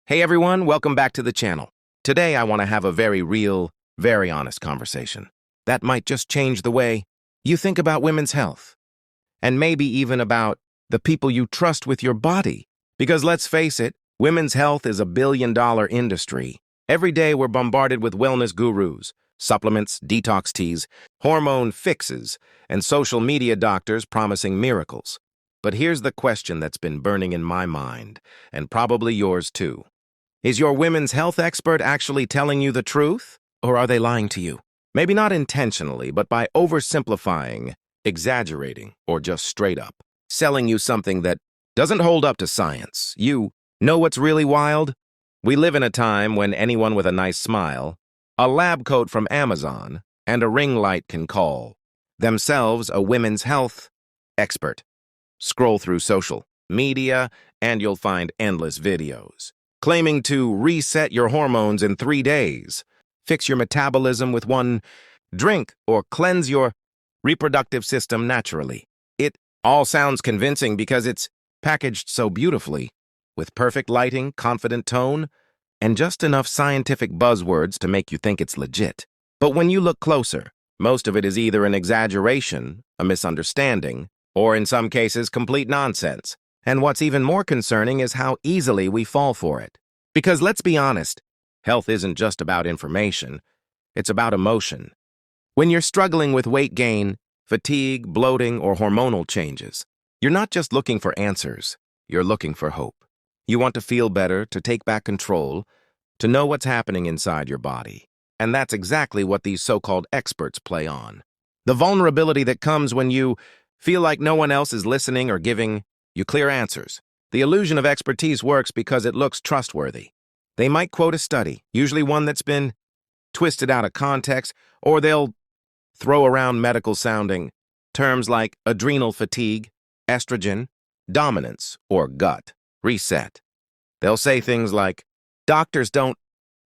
Hey everyone, welcome back to the channel. Today I want to have a very real, very honest conversation that might just change the way you think about women's health, and maybe even about the people you trust with your body. Because let's face it, women's health is a billion-dollar industry. Every day we're bombarded with wellness gurus, supplements, detox teas, hormone fixes, and social media doctors promising miracles. But here's the question that's been burning in my mind, and probably yours too. Is your women's health expert actually telling you the truth, or are they lying to you? Maybe not intentionally, but by oversimplifying, exaggerating, or just straight up selling you something that doesn't hold up to science. You know what's really wild? We live in a time when anyone with a nice smile, a lab coat from Amazon, and a ring light can call themselves a women's health expert. Scroll through social media, and you'll find endless videos claiming to reset your hormones in 3 days, fix your metabolism with one drink, or cleanse your reproductive system naturally. It all sounds convincing because it's packaged so beautifully, with perfect lighting, confident tone, and just enough scientific buzzwords to make you think it's legit. But when you look closer, most of it is either an exaggeration, a misunderstanding, or in some cases, complete nonsense. And what's even more concerning is how easily we fall for it. Because let's be honest, health isn't just about information, it's about emotion. When you're struggling with weight gain, fatigue, bloating, or hormonal changes, you're not just looking for answers, you're looking for hope. You want to feel better, to take back control, to know what's happening inside your body. And that's exactly what these so-called experts play on. The vulnerability that comes when you feel like no one else is listening or giving you clear answers. The illusion of expertise works because it looks trustworthy. They might quote a study, usually one that's been twisted out of context, or they'll throw around medical-sounding terms like adrenal fatigue, estrogen, dominance, or gut reset. They'll say things like, "Doctors don't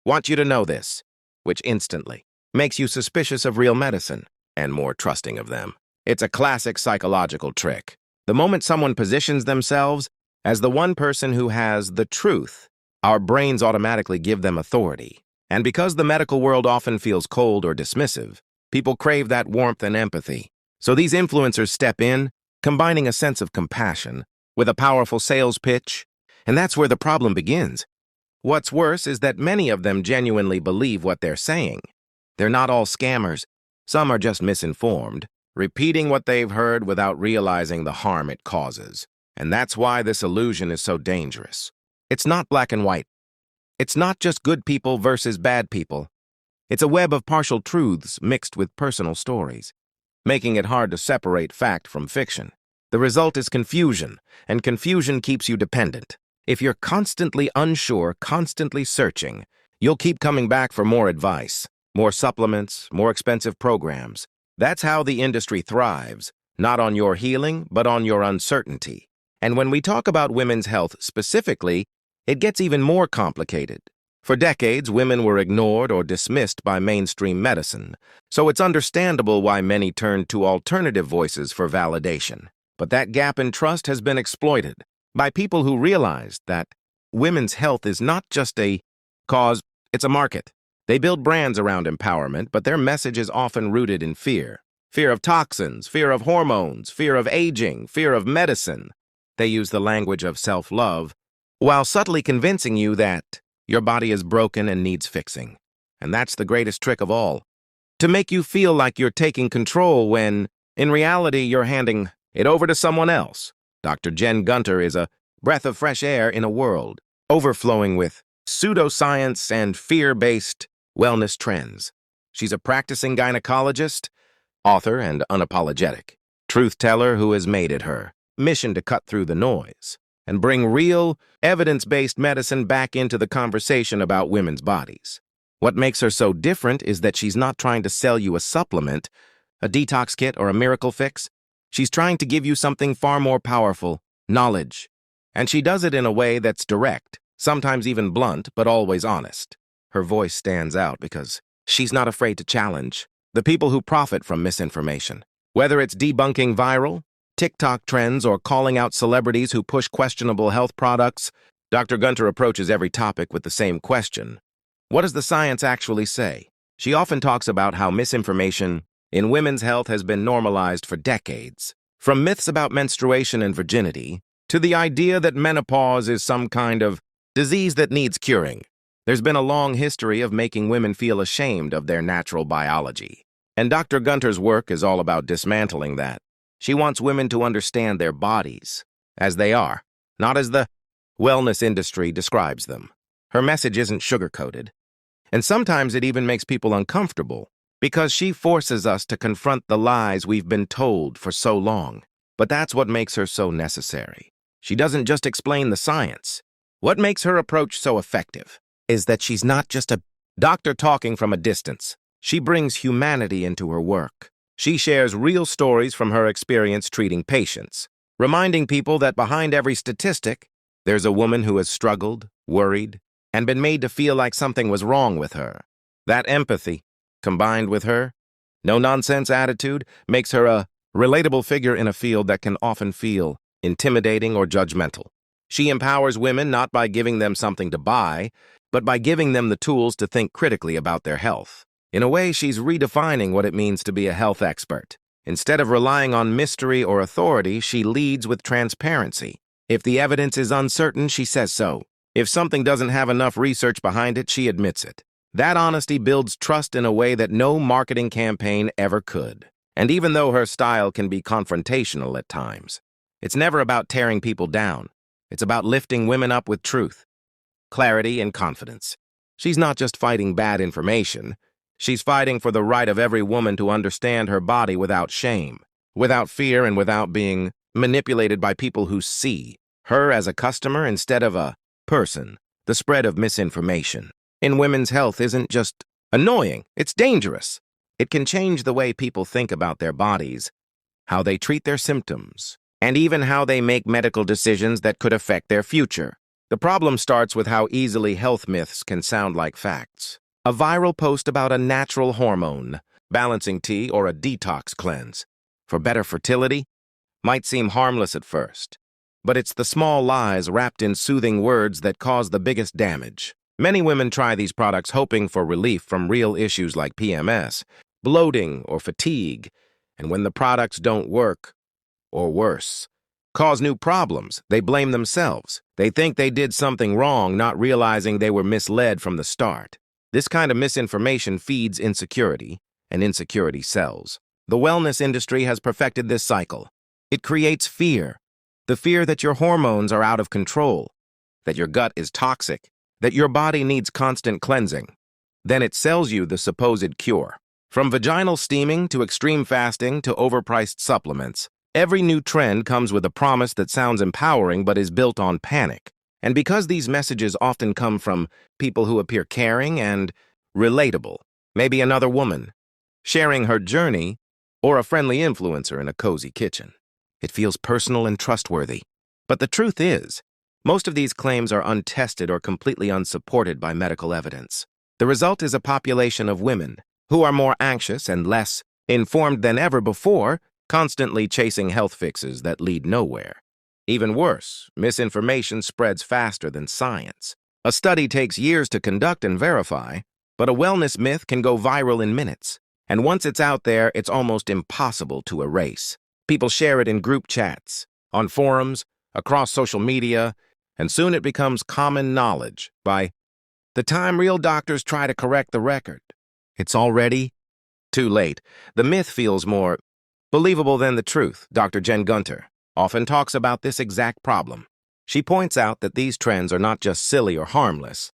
want you to know this," which instantly makes you suspicious of real medicine and more trusting of them. It's a classic psychological trick. The moment someone positions themselves as the one person who has the truth, our brains automatically give them authority. And because the medical world often feels cold or dismissive, people crave that warmth and empathy. So these influencers step in, combining a sense of compassion with a powerful sales pitch, and that's where the problem begins. What's worse is that many of them genuinely believe what they're saying. They're not all scammers. Some are just misinformed, repeating what they've heard without realizing the harm it causes. And that's why this illusion is so dangerous. It's not black and white. It's not just good people versus bad people. It's a web of partial truths mixed with personal stories, making it hard to separate fact from fiction. The result is confusion, and confusion keeps you dependent. If you're constantly unsure, constantly searching, you'll keep coming back for more advice, more supplements, more expensive programs. That's how the industry thrives, not on your healing, but on your uncertainty. And when we talk about women's health specifically, it gets even more complicated. For decades, women were ignored or dismissed by mainstream medicine, so it's understandable why many turned to alternative voices for validation. But that gap in trust has been exploited by people who realized that women's health is not just a cause, it's a market. They build brands around empowerment, but their message is often rooted in fear. Fear of toxins, fear of hormones, fear of aging, fear of medicine. They use the language of self-love while subtly convincing you that your body is broken and needs fixing. And that's the greatest trick of all. To make you feel like you're taking control when, in reality, you're handing it over to someone else. Dr. Gunter is a breath of fresh air in a world overflowing with pseudoscience and fear-based wellness trends. She's a practicing gynecologist, author, and unapologetic truth teller who has made it her mission to cut through the noise and bring real, evidence-based medicine back into the conversation about women's bodies. What makes her so different is that she's not trying to sell you a supplement, a detox kit, or a miracle fix. She's trying to give you something far more powerful, knowledge. And she does it in a way that's direct, sometimes even blunt, but always honest. Her voice stands out because she's not afraid to challenge the people who profit from misinformation. Whether it's debunking viral TikTok trends or calling out celebrities who push questionable health products, Dr. Gunter approaches every topic with the same question. What does the science actually say? She often talks about how misinformation in women's health has been normalized for decades. From myths about menstruation and virginity to the idea that menopause is some kind of disease that needs curing. There's been a long history of making women feel ashamed of their natural biology. And Dr. Gunter's work is all about dismantling that. She wants women to understand their bodies as they are, not as the wellness industry describes them. Her message isn't sugar-coated. And sometimes it even makes people uncomfortable because she forces us to confront the lies we've been told for so long. But that's what makes her so necessary. She doesn't just explain the science. What makes her approach so effective is that she's not just a doctor talking from a distance. She brings humanity into her work. She shares real stories from her experience treating patients, reminding people that behind every statistic, there's a woman who has struggled, worried, and been made to feel like something was wrong with her. That empathy, combined with her no-nonsense attitude, makes her a relatable figure in a field that can often feel intimidating or judgmental. She empowers women not by giving them something to buy, but by giving them the tools to think critically about their health. In a way, she's redefining what it means to be a health expert. Instead of relying on mystery or authority, she leads with transparency. If the evidence is uncertain, she says so. If something doesn't have enough research behind it, she admits it. That honesty builds trust in a way that no marketing campaign ever could. And even though her style can be confrontational at times, it's never about tearing people down. It's about lifting women up with truth, clarity, and confidence. She's not just fighting bad information. She's fighting for the right of every woman to understand her body without shame, without fear, and without being manipulated by people who see her as a customer instead of a person. The spread of misinformation in women's health isn't just annoying, it's dangerous. It can change the way people think about their bodies, how they treat their symptoms, and even how they make medical decisions that could affect their future. The problem starts with how easily health myths can sound like facts. A viral post about a natural hormone, balancing tea, or a detox cleanse for better fertility might seem harmless at first, but it's the small lies wrapped in soothing words that cause the biggest damage. Many women try these products hoping for relief from real issues like PMS, bloating, or fatigue, and when the products don't work, or worse, cause new problems, they blame themselves. They think they did something wrong, not realizing they were misled from the start. This kind of misinformation feeds insecurity, and insecurity sells. The wellness industry has perfected this cycle. It creates fear. The fear that your hormones are out of control, that your gut is toxic, that your body needs constant cleansing. Then it sells you the supposed cure. From vaginal steaming to extreme fasting to overpriced supplements, every new trend comes with a promise that sounds empowering but is built on panic. And because these messages often come from people who appear caring and relatable, maybe another woman sharing her journey or a friendly influencer in a cozy kitchen, it feels personal and trustworthy. But the truth is, most of these claims are untested or completely unsupported by medical evidence. The result is a population of women who are more anxious and less informed than ever before, constantly chasing health fixes that lead nowhere. Even worse, misinformation spreads faster than science. A study takes years to conduct and verify, but a wellness myth can go viral in minutes. And once it's out there, it's almost impossible to erase. People share it in group chats, on forums, across social media, and soon it becomes common knowledge. By the time real doctors try to correct the record, it's already too late. The myth feels more believable than the truth. Dr. Gunter often talks about this exact problem. She points out that these trends are not just silly or harmless.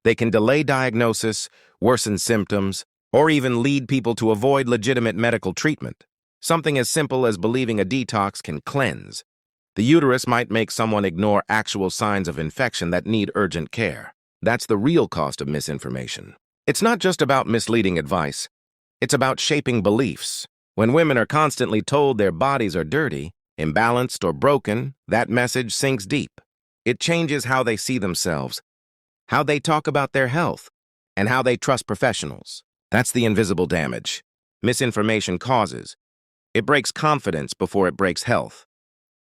They can delay diagnosis, worsen symptoms, or even lead people to avoid legitimate medical treatment. Something as simple as believing a detox can cleanse the uterus might make someone ignore actual signs of infection that need urgent care. That's the real cost of misinformation. It's not just about misleading advice. It's about shaping beliefs. When women are constantly told their bodies are dirty, imbalanced, or broken, that message sinks deep. It changes how they see themselves, how they talk about their health, and how they trust professionals. That's the invisible damage misinformation causes. It breaks confidence before it breaks health.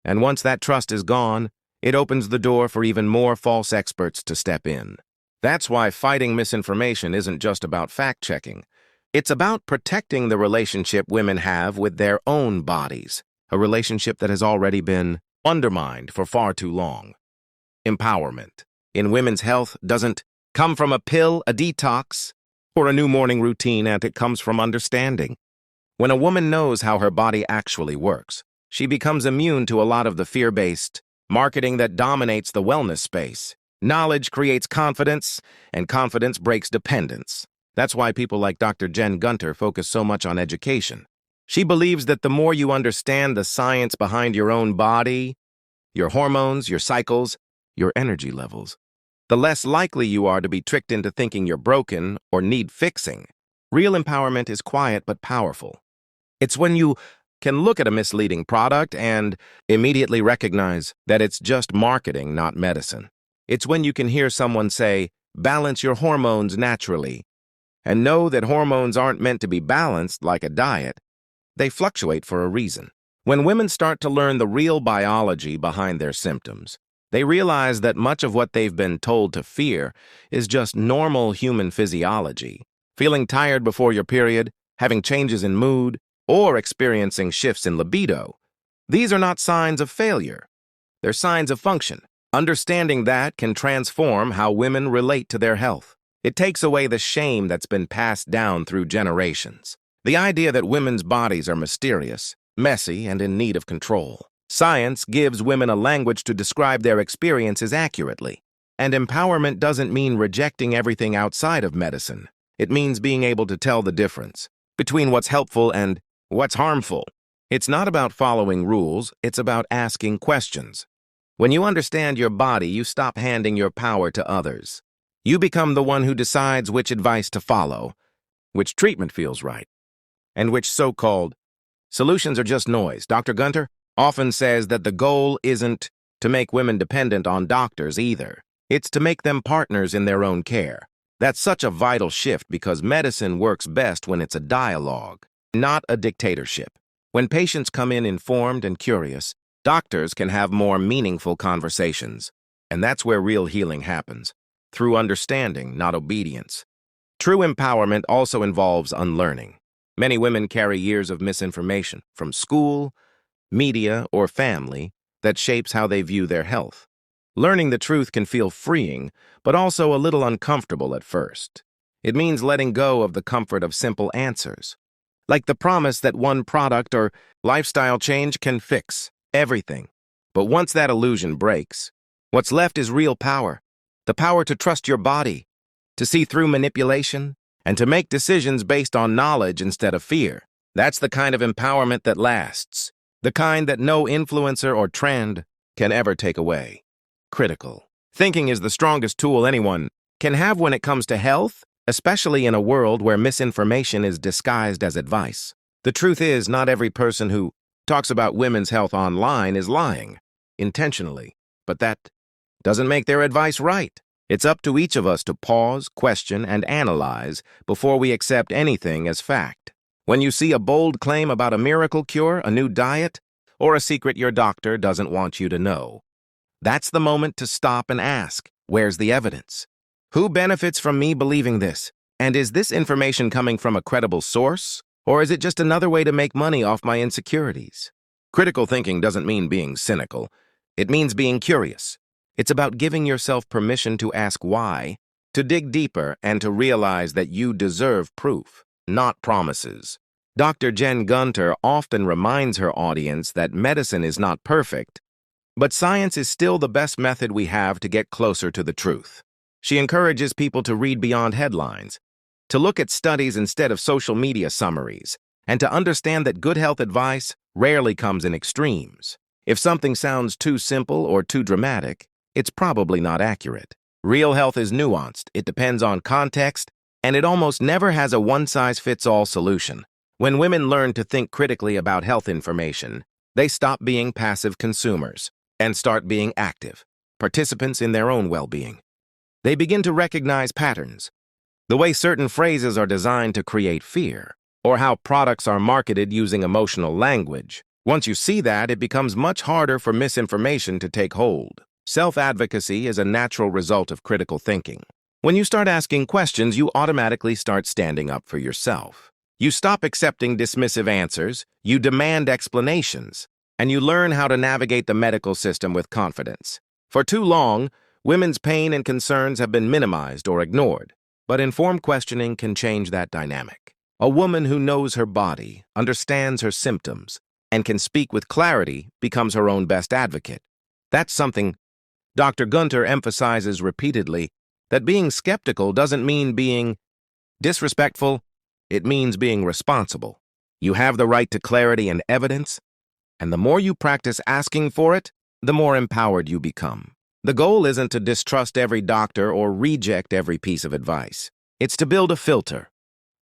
And once that trust is gone, it opens the door for even more false experts to step in. That's why fighting misinformation isn't just about fact-checking. It's about protecting the relationship women have with their own bodies, a relationship that has already been undermined for far too long. Empowerment in women's health doesn't come from a pill, a detox, or a new morning routine, and it comes from understanding. When a woman knows how her body actually works, she becomes immune to a lot of the fear-based marketing that dominates the wellness space. Knowledge creates confidence, and confidence breaks dependence. That's why people like Dr. Gunter focus so much on education. She believes that the more you understand the science behind your own body, your hormones, your cycles, your energy levels, the less likely you are to be tricked into thinking you're broken or need fixing. Real empowerment is quiet but powerful. It's when you can look at a misleading product and immediately recognize that it's just marketing, not medicine. It's when you can hear someone say, "Balance your hormones naturally," and know that hormones aren't meant to be balanced like a diet. They fluctuate for a reason. When women start to learn the real biology behind their symptoms, they realize that much of what they've been told to fear is just normal human physiology. Feeling tired before your period, having changes in mood, or experiencing shifts in libido. These are not signs of failure. They're signs of function. Understanding that can transform how women relate to their health. It takes away the shame that's been passed down through generations. The idea that women's bodies are mysterious, messy, and in need of control. Science gives women a language to describe their experiences accurately. And empowerment doesn't mean rejecting everything outside of medicine. It means being able to tell the difference between what's helpful and what's harmful. It's not about following rules, it's about asking questions. When you understand your body, you stop handing your power to others. You become the one who decides which advice to follow, which treatment feels right, and which so-called solutions are just noise. Dr. Gunter often says that the goal isn't to make women dependent on doctors either. It's to make them partners in their own care. That's such a vital shift because medicine works best when it's a dialogue, not a dictatorship. When patients come in informed and curious, doctors can have more meaningful conversations. And that's where real healing happens, through understanding, not obedience. True empowerment also involves unlearning. Many women carry years of misinformation from school, media, or family that shapes how they view their health. Learning the truth can feel freeing, but also a little uncomfortable at first. It means letting go of the comfort of simple answers, like the promise that one product or lifestyle change can fix everything. But once that illusion breaks, what's left is real power. The power to trust your body, to see through manipulation, and to make decisions based on knowledge instead of fear. That's the kind of empowerment that lasts, the kind that no influencer or trend can ever take away. Critical thinking is the strongest tool anyone can have when it comes to health, especially in a world where misinformation is disguised as advice. The truth is, not every person who talks about women's health online is lying, intentionally, but that doesn't make their advice right. It's up to each of us to pause, question, and analyze before we accept anything as fact. When you see a bold claim about a miracle cure, a new diet, or a secret your doctor doesn't want you to know, that's the moment to stop and ask, where's the evidence? Who benefits from me believing this? And is this information coming from a credible source? Or is it just another way to make money off my insecurities? Critical thinking doesn't mean being cynical. It means being curious. It's about giving yourself permission to ask why, to dig deeper, and to realize that you deserve proof, not promises. Dr. Gunter often reminds her audience that medicine is not perfect, but science is still the best method we have to get closer to the truth. She encourages people to read beyond headlines, to look at studies instead of social media summaries, and to understand that good health advice rarely comes in extremes. If something sounds too simple or too dramatic, it's probably not accurate. Real health is nuanced, it depends on context, and it almost never has a one-size-fits-all solution. When women learn to think critically about health information, they stop being passive consumers and start being active, participants in their own well-being. They begin to recognize patterns, the way certain phrases are designed to create fear, or how products are marketed using emotional language. Once you see that, it becomes much harder for misinformation to take hold. Self-advocacy is a natural result of critical thinking. When you start asking questions, you automatically start standing up for yourself. You stop accepting dismissive answers, you demand explanations, and you learn how to navigate the medical system with confidence. For too long, women's pain and concerns have been minimized or ignored, but informed questioning can change that dynamic. A woman who knows her body, understands her symptoms, and can speak with clarity becomes her own best advocate. That's something Dr. Gunter emphasizes repeatedly, that being skeptical doesn't mean being disrespectful, it means being responsible. You have the right to clarity and evidence, and the more you practice asking for it, the more empowered you become. The goal isn't to distrust every doctor or reject every piece of advice. It's to build a filter,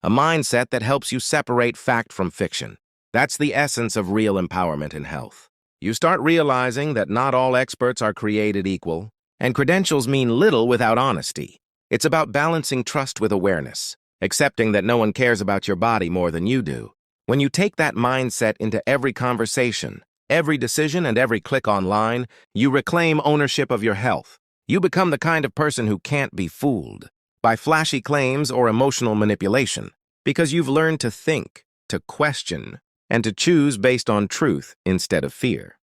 a mindset that helps you separate fact from fiction. That's the essence of real empowerment in health. You start realizing that not all experts are created equal, and credentials mean little without honesty. It's about balancing trust with awareness, accepting that no one cares about your body more than you do. When you take that mindset into every conversation, every decision, and every click online, you reclaim ownership of your health. You become the kind of person who can't be fooled by flashy claims or emotional manipulation, because you've learned to think, to question, and to choose based on truth instead of fear.